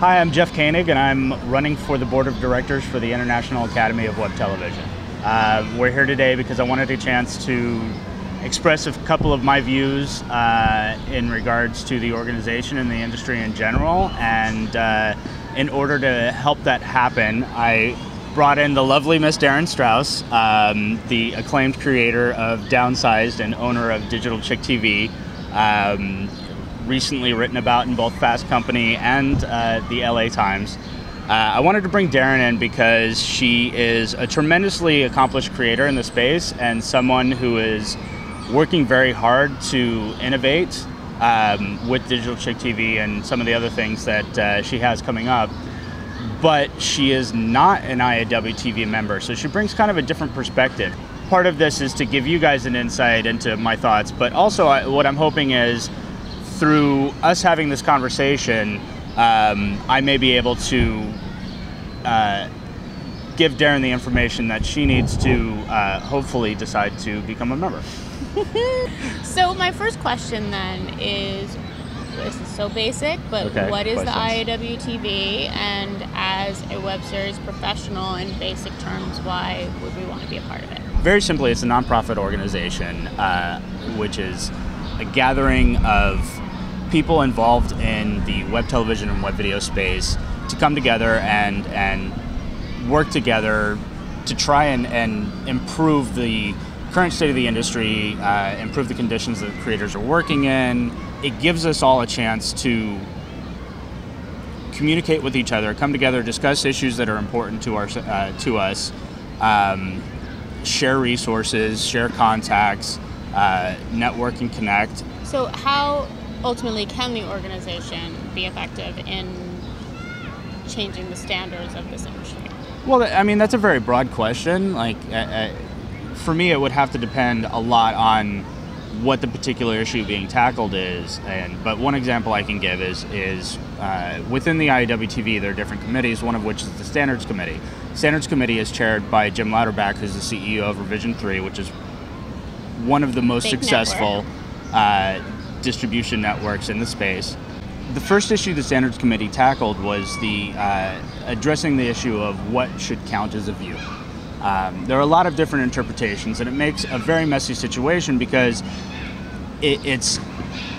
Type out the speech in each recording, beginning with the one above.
Hi, I'm Jeff Koenig, and I'm running for the Board of Directors for the International Academy of Web Television. We're here today because I wanted a chance to express a couple of my views in regards to the organization and the industry in general, and in order to help that happen, I brought in the lovely Miss Daryn Strauss, the acclaimed creator of Downsized and owner of Digital Chick TV, recently written about in both Fast Company and the LA Times. I wanted to bring Daryn in because she is a tremendously accomplished creator in the space and someone who is working very hard to innovate with Digital Chick TV and some of the other things that she has coming up. But she is not an IAWTV member, so she brings kind of a different perspective. Part of this is to give you guys an insight into my thoughts, but also what I'm hoping is through us having this conversation, I may be able to give Daryn the information that she needs to hopefully decide to become a member. So my first question then is, this is so basic, but okay, what is questions. the IAWTV, and as a web series professional in basic terms, why would we want to be a part of it? Very simply, it's a nonprofit organization, which is a gathering of people involved in the web television and web video space to come together and work together to try and improve the current state of the industry, improve the conditions that creators are working in. It gives us all a chance to communicate with each other, come together, discuss issues that are important to us, share resources, share contacts, network and connect. So how ultimately can the organization be effective in changing the standards of this industry? Well, I mean, that's a very broad question. Like, for me, it would have to depend a lot on what the particular issue being tackled is. But one example I can give is within the IAWTV, there are different committees, one of which is the Standards Committee. Standards Committee is chaired by Jim Louderback, who's the CEO of Revision 3, which is one of the most Big successful distribution networks in the space. The first issue the Standards Committee tackled was the addressing the issue of what should count as a view. There are a lot of different interpretations, and it makes a very messy situation because it's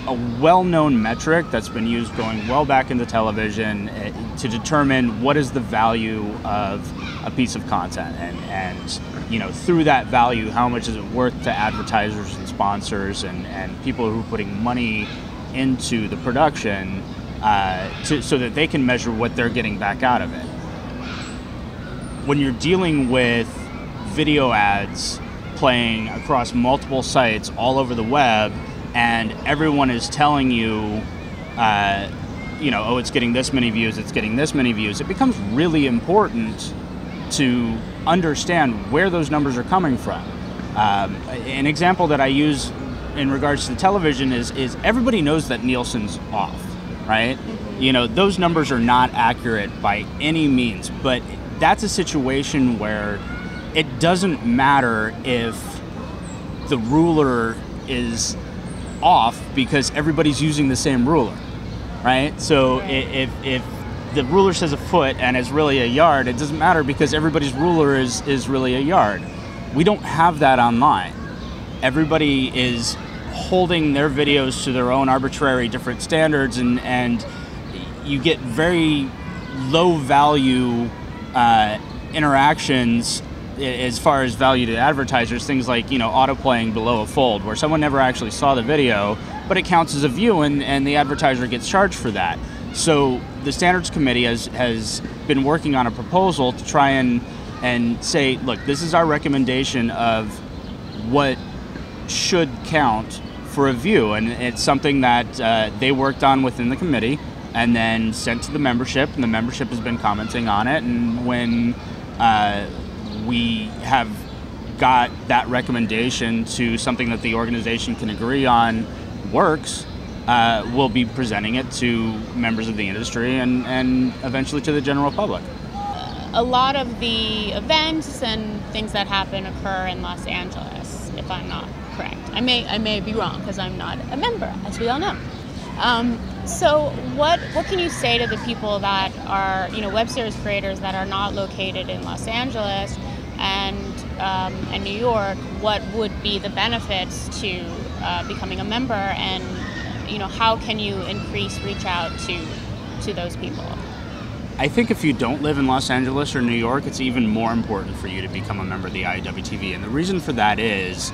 a well-known metric that's been used going well back into television to determine what is the value of a piece of content, and you know, through that value, how much is it worth to advertisers and sponsors and people who are putting money into the production so that they can measure what they're getting back out of it. When you're dealing with video ads playing across multiple sites all over the web, and everyone is telling you, oh, it's getting this many views, it's getting this many views, it becomes really important to understand where those numbers are coming from. An example that I use in regards to the television is everybody knows that Nielsen's off, right? Mm-hmm. You know, those numbers are not accurate by any means, but that's a situation where it doesn't matter if the ruler is off because everybody's using the same ruler, right? So if the ruler says a foot and it's really a yard, it doesn't matter because everybody's ruler is really a yard. We don't have that online. Everybody is holding their videos to their own arbitrary different standards, and you get very low value interactions as far as value to advertisers, things like, you know, autoplaying below a fold, where someone never actually saw the video, but it counts as a view, and the advertiser gets charged for that. So the Standards Committee has been working on a proposal to try and say, look, this is our recommendation of what should count for a view, and it's something that they worked on within the committee and then sent to the membership, and the membership has been commenting on it, and when we have got that recommendation to something that the organization can agree on works, we'll be presenting it to members of the industry and eventually to the general public. A lot of the events and things that happen occur in Los Angeles, if I'm not correct. I may be wrong because I'm not a member, as we all know. So what can you say to the people that are, web series creators that are not located in Los Angeles and New York? What would be the benefits to becoming a member, and how can you increase reach out to those people? I think if you don't live in Los Angeles or New York, it's even more important for you to become a member of the IAWTV. And the reason for that is,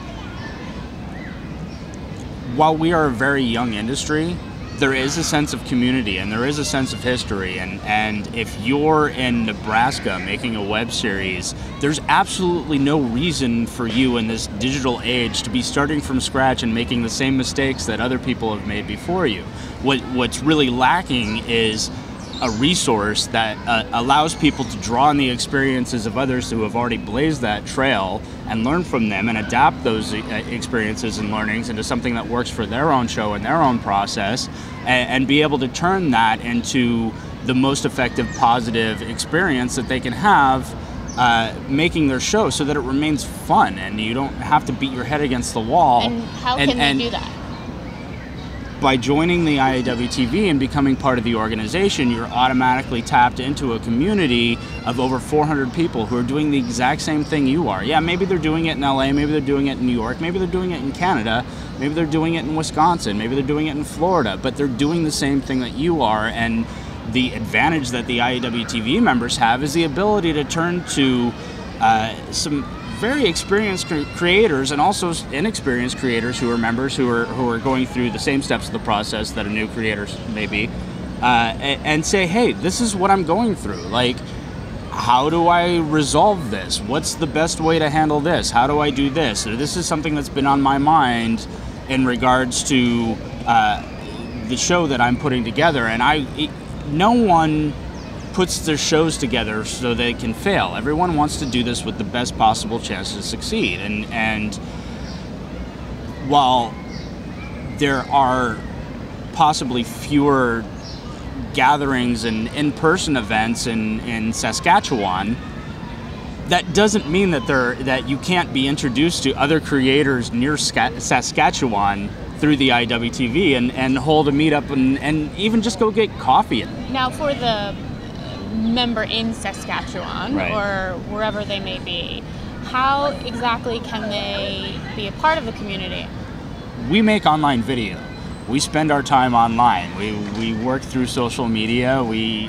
while we are a very young industry, there is a sense of community and there is a sense of history. And if you're in Nebraska making a web series, there's absolutely no reason for you in this digital age to be starting from scratch and making the same mistakes that other people have made before you. What's really lacking is a resource that allows people to draw on the experiences of others who have already blazed that trail and learn from them and adapt those experiences and learnings into something that works for their own show and their own process, and be able to turn that into the most effective, positive experience that they can have making their show, so that it remains fun and you don't have to beat your head against the wall. And how can they do that? By joining the IAWTV and becoming part of the organization, you're automatically tapped into a community of over 400 people who are doing the exact same thing you are. Yeah, maybe they're doing it in LA, maybe they're doing it in New York, maybe they're doing it in Canada, maybe they're doing it in Wisconsin, maybe they're doing it in Florida, but they're doing the same thing that you are. And the advantage that the IAWTV members have is the ability to turn to some very experienced creators and also inexperienced creators who are members who are going through the same steps of the process that a new creator may be, and say, hey, this is what I'm going through. Like, how do I resolve this? What's the best way to handle this? How do I do this? Or this is something that's been on my mind in regards to the show that I'm putting together. And no one puts their shows together so they can fail. Everyone wants to do this with the best possible chance to succeed. And while there are possibly fewer gatherings and in-person events in Saskatchewan, that doesn't mean that you can't be introduced to other creators near Saskatchewan through the IAWTV and hold a meetup and even just go get coffee. Now, for the member in Saskatchewan, right, or wherever they may be, how exactly can they be a part of the community? We make online video. We spend our time online. We work through social media. We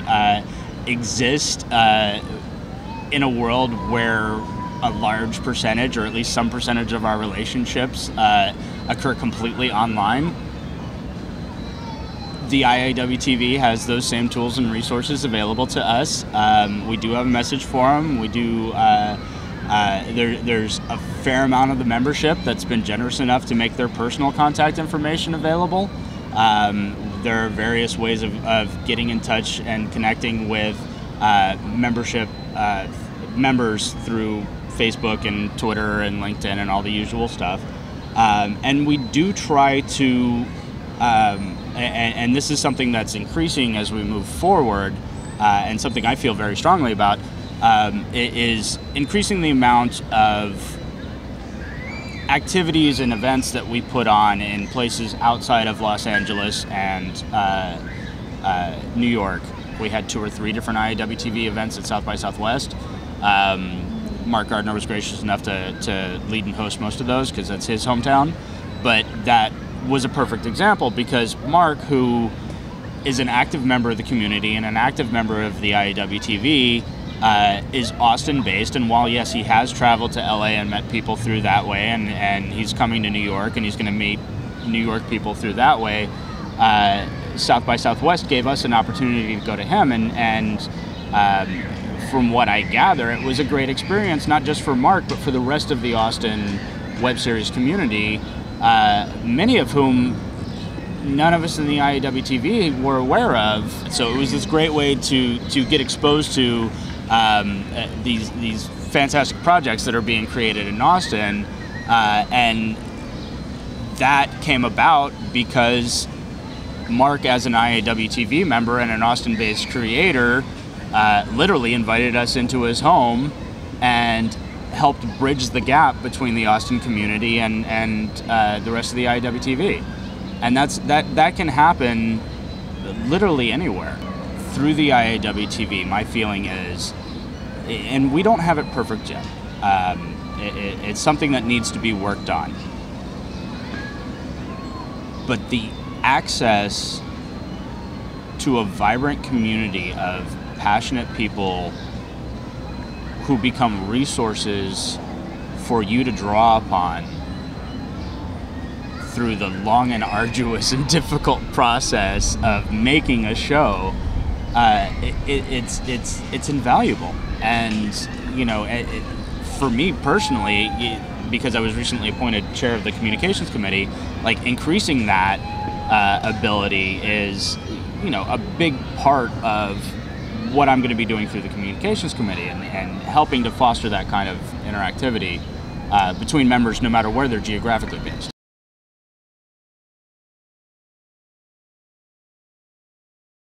exist in a world where a large percentage, or at least some percentage of our relationships occur completely online. The IAWTV has those same tools and resources available to us. We do have a message forum. We do. There's a fair amount of the membership that's been generous enough to make their personal contact information available. There are various ways of getting in touch and connecting with membership members through Facebook and Twitter and LinkedIn and all the usual stuff. And we do try to. And this is something that's increasing as we move forward, and something I feel very strongly about, is increasing the amount of activities and events that we put on in places outside of Los Angeles and New York. We had 2 or 3 different IAWTV events at South by Southwest. Mark Gardner was gracious enough to lead and host most of those because that's his hometown, but that was a perfect example because Mark, who is an active member of the community and an active member of the IAWTV, is Austin-based, and while yes, he has traveled to LA and met people through that way, and he's coming to New York and he's going to meet New York people through that way, South by Southwest gave us an opportunity to go to him, and from what I gather, it was a great experience, not just for Mark, but for the rest of the Austin web series community, many of whom none of us in the IAWTV were aware of. So it was this great way to get exposed to these fantastic projects that are being created in Austin, and that came about because Mark, as an IAWTV member and an Austin-based creator, literally invited us into his home and helped bridge the gap between the Austin community and the rest of the IAWTV. And that can happen literally anywhere. Through the IAWTV, my feeling is, and we don't have it perfect yet, it's something that needs to be worked on, but the access to a vibrant community of passionate people who become resources for you to draw upon through the long and arduous and difficult process of making a show, it's invaluable. And for me personally, because I was recently appointed chair of the communications committee, like increasing that ability is a big part of what I'm going to be doing through the communications committee, and helping to foster that kind of interactivity between members, no matter where they're geographically based.